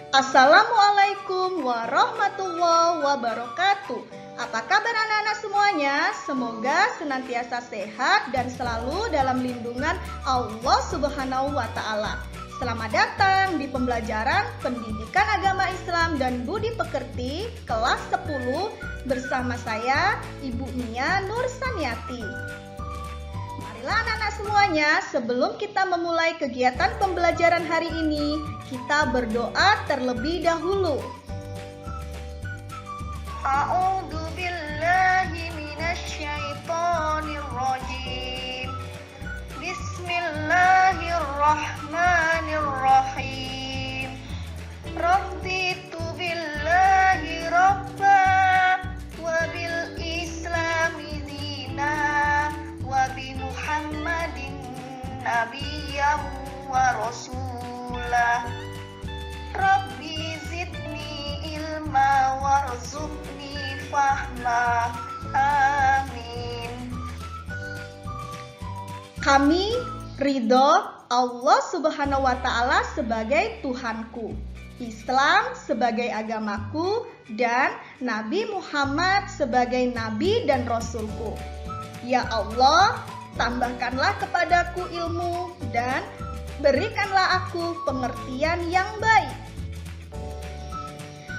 Assalamualaikum warahmatullahi wabarakatuh. Apa kabar anak-anak semuanya? Semoga senantiasa sehat dan selalu dalam lindungan Allah Subhanahu wa Ta'ala. Selamat datang di pembelajaran Pendidikan Agama Islam dan Budi Pekerti kelas 10 bersama saya Ibu Mia Nursaniati. Marilah anak-anak semuanya, sebelum kita memulai kegiatan pembelajaran hari ini, kita berdoa terlebih dahulu. A'udzu billahi minasy syaithanir rajim. Bismillahirrahmanirrahim. Raditu billahi rabba wa bil islami dina wa bi Muhammadin nabiyyan wa rasulah. Rabbi zidni ilma warzuqni fahma. Amin. Kami ridho Allah Subhanahu wa Ta'ala sebagai Tuhanku, Islam sebagai agamaku, dan Nabi Muhammad sebagai Nabi dan Rasulku. Ya Allah, tambahkanlah kepadaku ilmu dan berikanlah aku pengertian yang baik.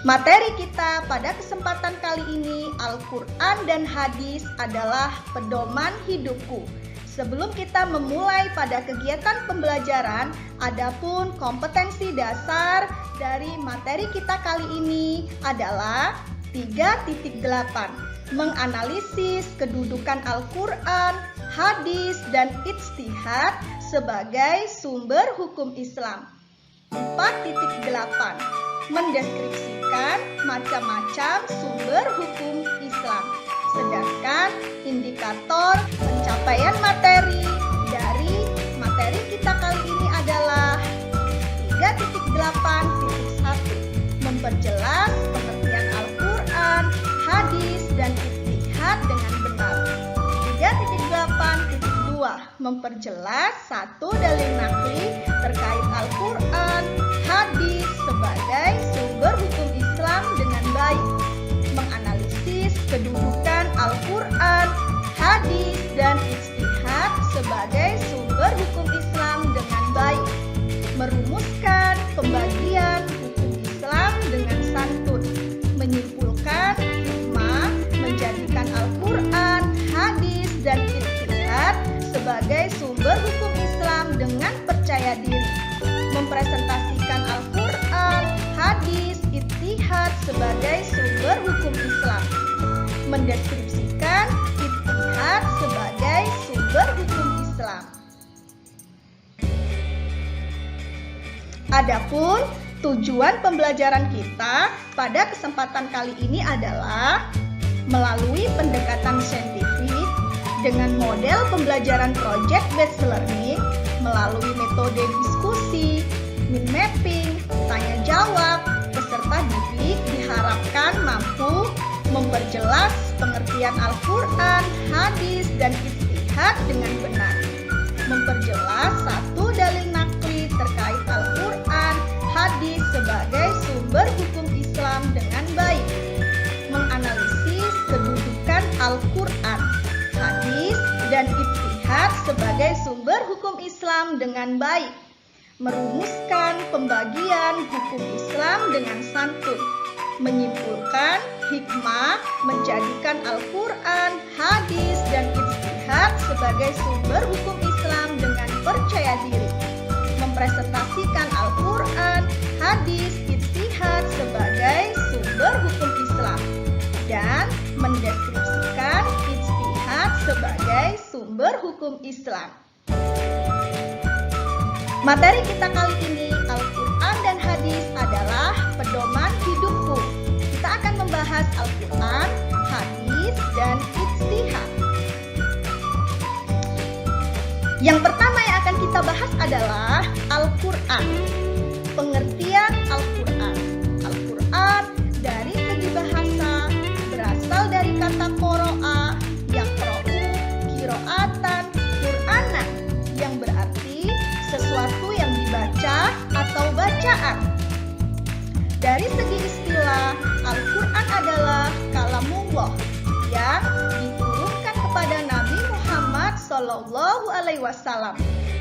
Materi kita pada kesempatan kali ini, Al-Quran dan Hadis adalah pedoman hidupku. Sebelum kita memulai pada kegiatan pembelajaran, adapun kompetensi dasar dari materi kita kali ini adalah 3.8. Menganalisis kedudukan Al-Quran, Hadis, dan Ijtihad sebagai sumber hukum Islam. 4.8. Mendeskripsikan macam-macam sumber hukum Islam. Sedangkan indikator pencapaian materi dari materi kita kali ini adalah 3.8.1. Memperjelas pengertian Al-Quran, Hadis, dan Ijtihad dengan benar. 3.8.2. Memperjelas satu dalil naqli terkait Al-Quran, Hadis sebagai sumber hukum Islam dengan baik. Menganalisis kedudukan Al-Quran, Hadis, dan Ijtihad sebagai sumber hukum Islam dengan baik. Merumuskan pembagian hukum Islam dengan santun. Menyimpulkan hikmah menjadikan Al-Quran, Hadis, dan Ijtihad sebagai sumber hukum Islam dengan percaya diri. Mempresentasikan Al-Quran, Hadis, Ijtihad sebagai sumber hukum Islam. Mendeskripsikan Ijtihad sebagai sumber hukum Islam. Adapun tujuan pembelajaran kita pada kesempatan kali ini adalah melalui pendekatan saintifik dengan model pembelajaran project based learning, melalui metode diskusi, mind mapping, tanya jawab, peserta didik diharapkan mampu memperjelas pengertian Al-Quran, Hadis, dan Ijtihad dengan benar. Memperjelas satu dalil naqli terkait Al-Quran, Hadis sebagai sumber hukum Islam dengan baik. Menganalisis kedudukan Al-Quran, Hadis, dan Ijtihad sebagai sumber hukum Islam dengan baik. Merumuskan pembagian hukum Islam dengan santun. Menyimpulkan hikmah menjadikan Al-Quran, Hadis, dan Ijtihad sebagai sumber hukum Islam dengan percaya diri. Mempresentasikan Al-Quran, Hadis, Ijtihad sebagai sumber hukum Islam. Dan mendeskripsikan Ijtihad sebagai sumber hukum Islam. Materi kita kali ini, Al-Quran dan Hadis adalah pedoman hidupku. Kita akan membahas Al-Quran, Hadis, dan Ijtihad. Yang pertama yang akan kita bahas adalah Al-Quran. Pengertian Al-Quran. Al-Quran dari segi bahasa berasal dari kata qoro'a, yaqra'u, qira'atan, Qur'anan, yang berarti sesuatu yang dibaca atau bacaan. Dari segi istilah, Al-Quran adalah kalamullah yang diturunkan kepada Nabi Muhammad SAW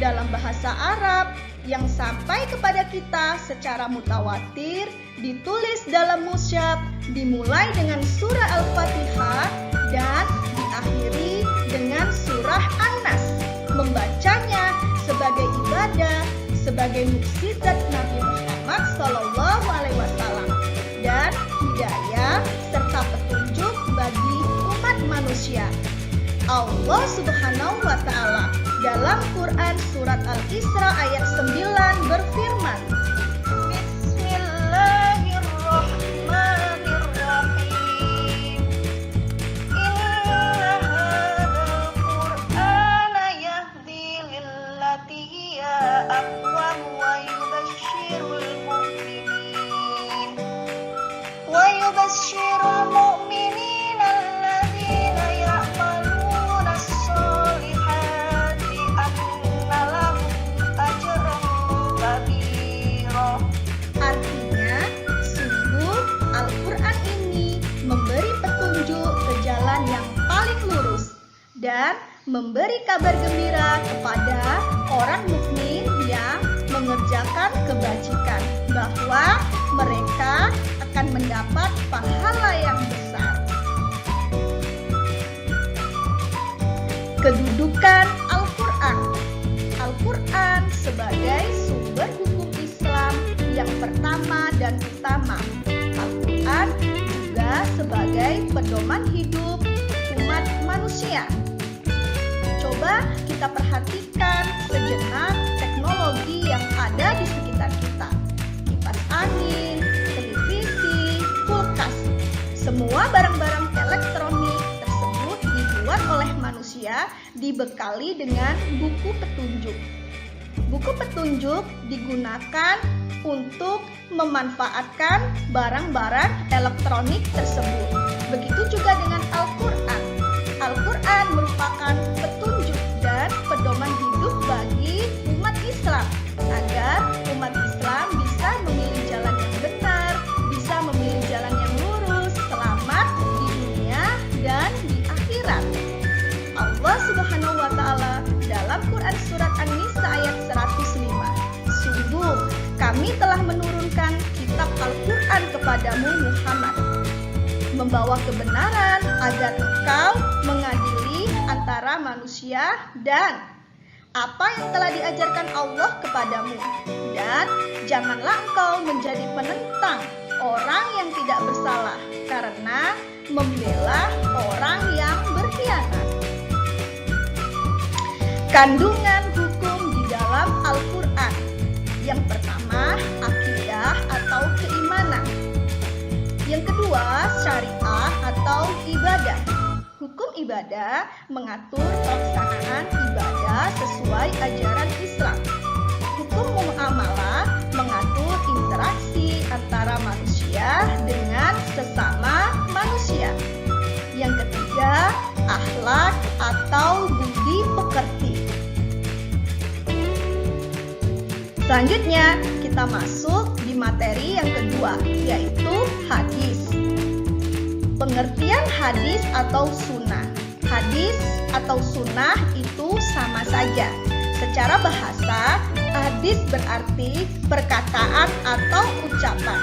dalam bahasa Arab yang sampai kepada kita secara mutawatir, ditulis dalam mushaf, dimulai dengan surah Al-Fatihah dan diakhiri dengan surah An-Nas. Membacanya sebagai ibadah, sebagai mukjizat Nabi Muhammad SAW dan hidayah serta petunjuk bagi umat manusia. Allah Subhanahu wa Ta'ala dalam Quran surat Al-Isra ayat 9 berfirman, Bismillahirrahmanirrahim. Inna hadzal Qur'ana yahdi lillati hiya aqwam wa yubashshirul mu'minin alladzina ya'maluna as-solihati anna lahum ajran kabira. Artinya, sungguh Al-Quran ini memberi petunjuk ke jalan yang paling lurus dan memberi kabar gembira kepada orang mukmin yang mengerjakan kebajikan bahwa mereka akan mendapat pahala yang besar. Kedudukan Al-Quran. Al-Quran sebagai sumber hukum Islam yang pertama dan utama. Al-Quran juga sebagai pedoman hidup umat manusia. Coba kita perhatikan sejenak teknologi yang ada di sekitar kita. Kipas angin, televisi, kulkas. Semua barang-barang elektronik tersebut dibuat oleh manusia dibekali dengan buku petunjuk. Buku petunjuk digunakan untuk memanfaatkan barang-barang elektronik tersebut. Begitu juga dengan Al-Quran. Al-Quran merupakan petunjuk dan pedoman hidup bagi umat Islam agar umat Islam bisa memilih jalan yang benar, bisa memilih jalan yang lurus, selamat di dunia dan di akhirat. Allah Subhanahu wa Ta'ala dalam Quran surat An-Nisa ayat 105, sungguh kami telah menurunkan kitab Al-Quran kepadamu Muhammad, membawa kebenaran agar engkau mengadili antara manusia dan apa yang telah diajarkan Allah kepadamu, dan janganlah engkau menjadi penentang orang yang tidak bersalah karena membela orang yang berkhianat. Kandungan hukum di dalam Al-Quran. Yang pertama, akidah atau keimanan. Yang kedua, syariah atau ibadah. Hukum ibadah mengatur pelaksanaan ibadah sesuai ajaran Islam. Hukum muamalah mengatur interaksi antara manusia dengan sesama manusia. Yang ketiga, akhlak atau budi pekerti. Selanjutnya, kita masuk di materi yang kedua, yaitu hadis. Pengertian hadis atau sunnah. Hadis atau sunnah itu sama saja. Secara bahasa, hadis berarti perkataan atau ucapan.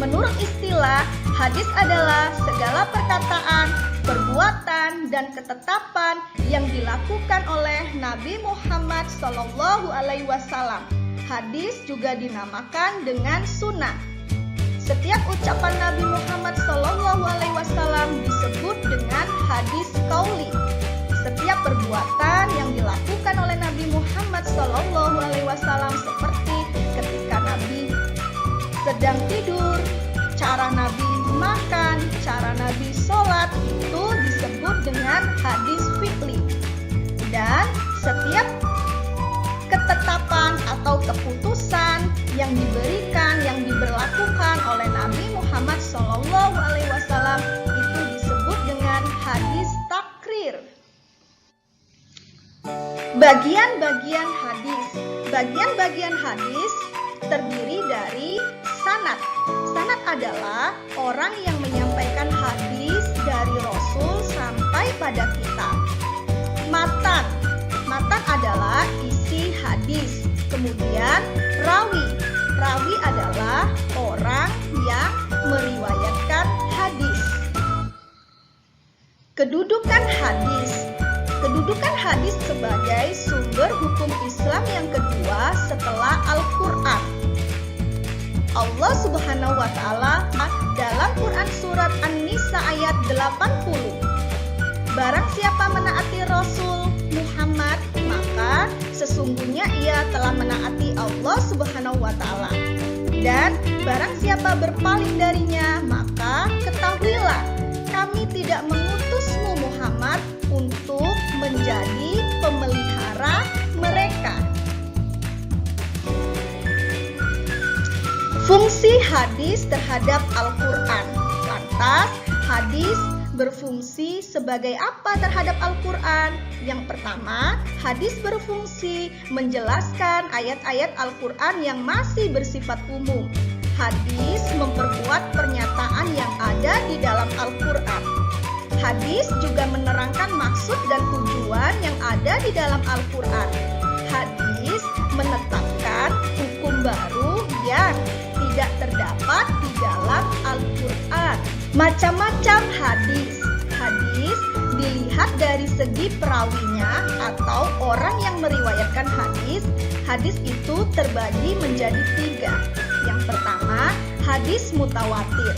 Menurut istilah, hadis adalah segala perkataan, perbuatan, dan ketetapan yang dilakukan oleh Nabi Muhammad SAW. Hadis juga dinamakan dengan sunnah. Setiap ucapan Nabi Muhammad SAW disebut dengan hadis qauli. Setiap perbuatan yang dilakukan oleh Nabi Muhammad SAW seperti ketika Nabi sedang tidur, cara Nabi makan, cara Nabi sholat itu disebut dengan hadis fi'li. Dan setiap ketetapan atau keputusan yang diberikan, yang diberlakukan oleh Nabi Muhammad SAW itu disebut dengan hadis takrir. Bagian-bagian hadis. Bagian-bagian hadis terdiri dari sanad. sanad. Sanad adalah orang yang menyampaikan hadis dari Rasul sampai pada kita. Matan. Matan adalah isi hadis. Kemudian rawi. Rawi adalah orang yang meriwayatkan hadis. Kedudukan hadis. Kedudukan hadis sebagai sumber hukum Islam yang kedua setelah Al-Quran. Allah Subhanahu wa Ta'ala dalam Quran surat An-Nisa ayat 80. Barang siapa menaati Rasul Muhammad, maka sesungguhnya ia telah menaati Allah Subhanahu wa Ta'ala. Dan barang siapa berpaling darinya, maka ketahuilah kami tidak mengutusmu Muhammad untuk menjadi pemelihara mereka. Fungsi hadis terhadap Al-Quran. Lantas, hadis berfungsi sebagai apa terhadap Al-Quran? Yang pertama, hadis berfungsi menjelaskan ayat-ayat Al-Quran yang masih bersifat umum. Hadis memperkuat pernyataan yang ada di dalam Al-Quran. Hadis juga menerangkan maksud dan tujuan yang ada di dalam Al-Quran. Hadis menetapkan hukum baru yang tidak terdapat di dalam Al-Quran. Macam-macam hadis. Hadis dilihat dari segi perawinya atau orang yang meriwayatkan hadis. Hadis itu terbagi menjadi 3. Yang pertama, hadis mutawatir,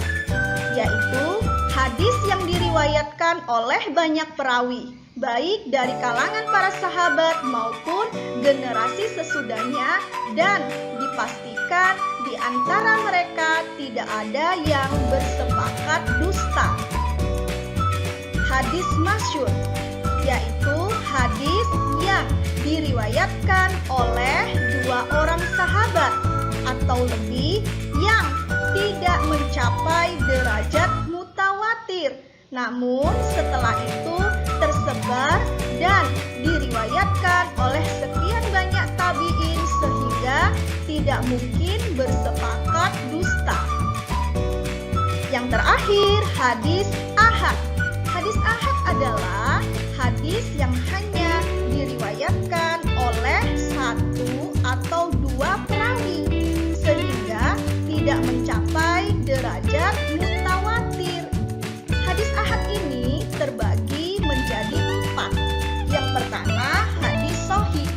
yaitu hadis yang diriwayatkan oleh banyak perawi, baik dari kalangan para sahabat maupun generasi sesudahnya, dan dipastikan di antara mereka tidak ada yang bersepakat dusta. Hadis masyhur, yaitu hadis yang diriwayatkan oleh 2 orang sahabat atau lebih yang tidak mencapai derajat mutawatir, namun setelah itu tersebar dan diriwayatkan oleh sekian banyak tabi'in sehingga tidak mungkin bersepakat dusta. Yang terakhir, hadis ahad. Hadis ahad adalah hadis yang hanya diriwayatkan oleh 1 atau 2 perawi sehingga tidak mencapai derajat mutawatir. Hadis ahad ini terbagi menjadi 4. Yang pertama, hadis sahih.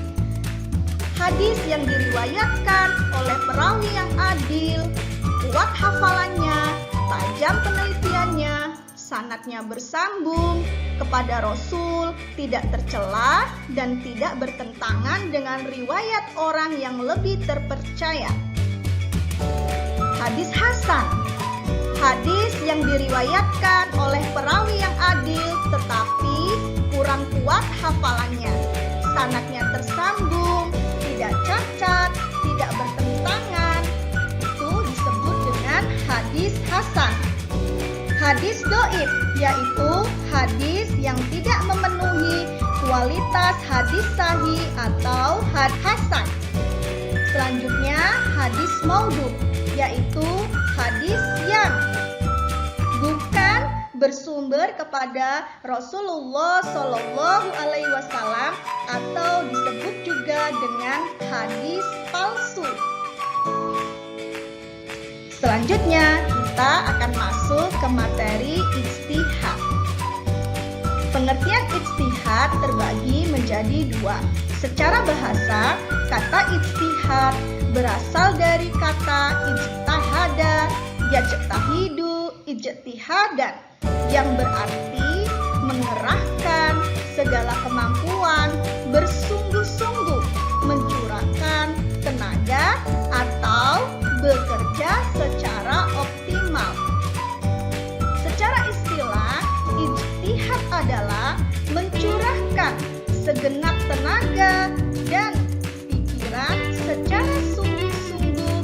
Hadis yang diriwayatkan oleh perawi yang adil, kuat hafalannya, tajam penelitiannya, sanadnya bersambung kepada Rasul, tidak tercela dan tidak bertentangan dengan riwayat orang yang lebih terpercaya. Hadis hasan. Hadis yang diriwayatkan oleh perawi yang adil tetapi kurang kuat hafalannya, sanadnya tersambung, tidak cacat, tidak bertentangan, itu disebut dengan hadis hasan. Hadis doif, yaitu hadis yang tidak memenuhi kualitas hadis sahih atau hadis hasan. Selanjutnya, hadis maudhu, yaitu hadis yang bukan bersumber kepada Rasulullah Shallallahu Alaihi Wasallam atau disebut juga dengan hadis palsu. Selanjutnya kita akan masuk ke materi ijtihad. Pengertian ijtihad terbagi menjadi 2. Secara bahasa, kata ijtihad berasal dari kata ijtahada, yajtahidu, ijtihadan, yang berarti mengerahkan segala kemampuan, bersungguh-sungguh, mencurahkan tenaga atau bekerja secara optimal. Secara istilah, ijtihad adalah mencurahkan segenap tenaga dan pikiran secara sungguh-sungguh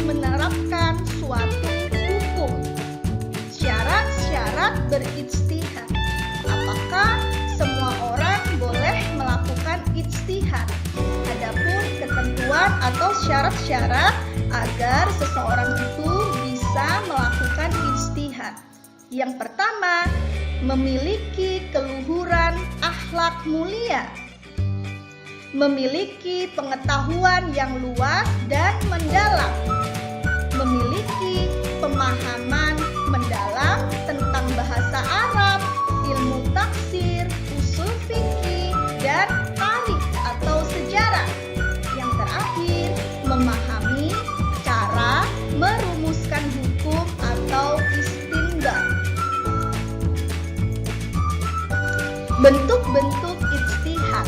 menerapkan suatu hukum. Syarat-syarat berijtihad. Apakah semua orang boleh melakukan ijtihad? Adapun ketentuan atau syarat-syarat agar seseorang itu ijtihad. Yang pertama, memiliki keluhuran akhlak mulia, memiliki pengetahuan yang luas dan mendalam, memiliki pemahaman mendalam tentang bahasa Arab, ilmu tafsir, usul fikih, dan tarikh atau sejarah. Yang terakhir, memahami cara merumuskan hukum atau istinbat. Bentuk-bentuk ijtihad.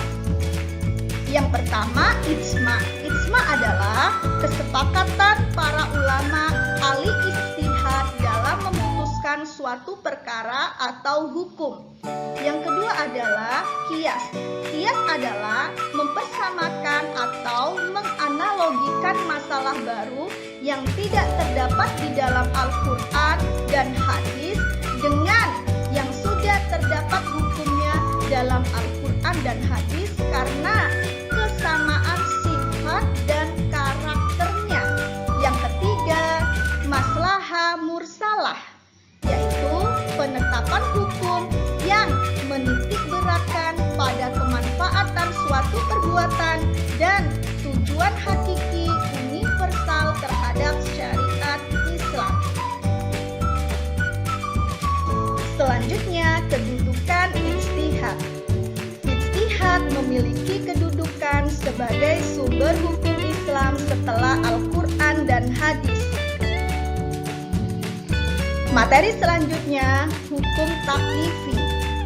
Yang pertama, ijma. Ijma adalah kesepakatan para ulama ahli ijtihad dalam memutuskan suatu perkara atau hukum. Yang kedua adalah qiyas. Qiyas adalah mempersamakan atau menganalogikan masalah baru yang tidak terdapat di dalam Al-Quran dan hadis dengan yang sudah terdapat hukumnya dalam Al-Quran dan hadis karena kesamaan sifat dan karakternya. Yang ketiga, maslahah mursalah, yaitu penetapan hukum yang menitikberatkan pada kemanfaatan suatu perbuatan dan tujuan hakiki universal terhadap syariat Islam. Selanjutnya, kedudukan ijtihad. Ijtihad memiliki kedudukan sebagai sumber hukum Islam setelah Al-Quran dan hadis. Materi selanjutnya, hukum taklifi.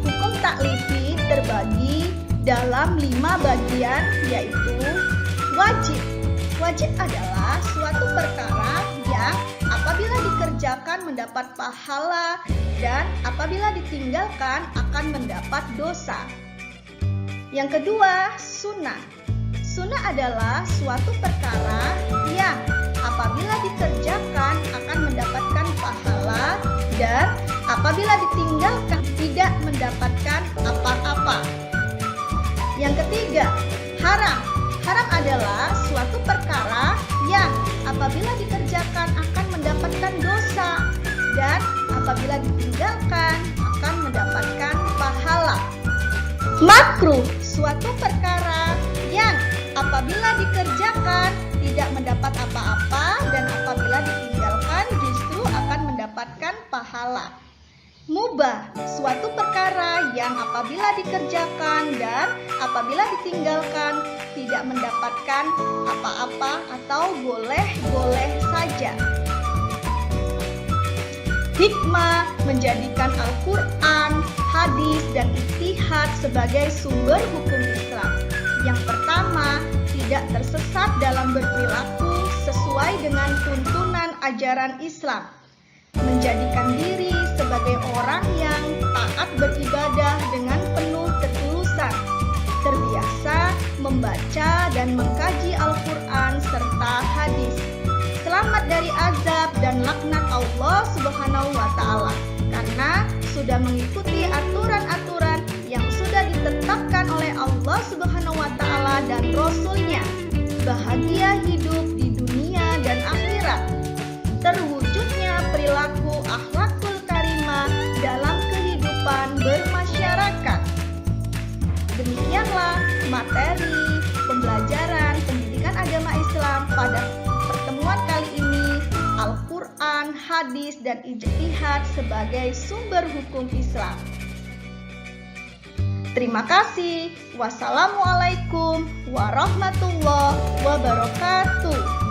Hukum taklifi terbagi dalam 5 bagian, yaitu wajib. Wajib adalah suatu perkara yang apabila dikerjakan mendapat pahala dan apabila ditinggalkan akan mendapat dosa. Yang kedua, sunnah. Sunnah adalah suatu perkara yang apabila dikerjakan akan mendapatkan pahala dan apabila ditinggalkan tidak mendapatkan apa-apa. Yang ketiga, haram. Haram adalah suatu perkara yang apabila dikerjakan akan mendapatkan dosa dan apabila ditinggalkan akan mendapatkan pahala. Makruh, suatu perkara yang apabila dikerjakan tidak mendapat apa-apa dan apabila ditinggalkan justru akan mendapatkan pahala. Mubah, suatu perkara yang apabila dikerjakan dan apabila ditinggalkan tidak mendapatkan apa-apa atau boleh-boleh saja. Hikmah menjadikan Al-Quran, hadis, dan ijtihad sebagai sumber hukum Islam. Yang pertama, tidak tersesat dalam berperilaku sesuai dengan tuntunan ajaran Islam. Menjadikan diri sebagai orang yang taat beribadah dengan penuh ketulusan. Terbiasa membaca dan mengkaji Al-Quran serta hadis. Selamat dari azab dan laknat Allah Subhanahu wa Ta'ala, karena sudah mengikuti aturan-aturan yang sudah ditetapkan oleh Allah Subhanahu wa Ta'ala dan Rasul-Nya. Bahagia hidup di dunia dan akhirat. Terwujudnya perilaku akhlakul karimah dalam kehidupan bermasyarakat. Demikianlah materi pembelajaran pendidikan agama Islam pada pertemuan kali ini, Al-Quran, hadis, dan ijtihad sebagai sumber hukum Islam. Terima kasih. Wassalamualaikum warahmatullahi wabarakatuh.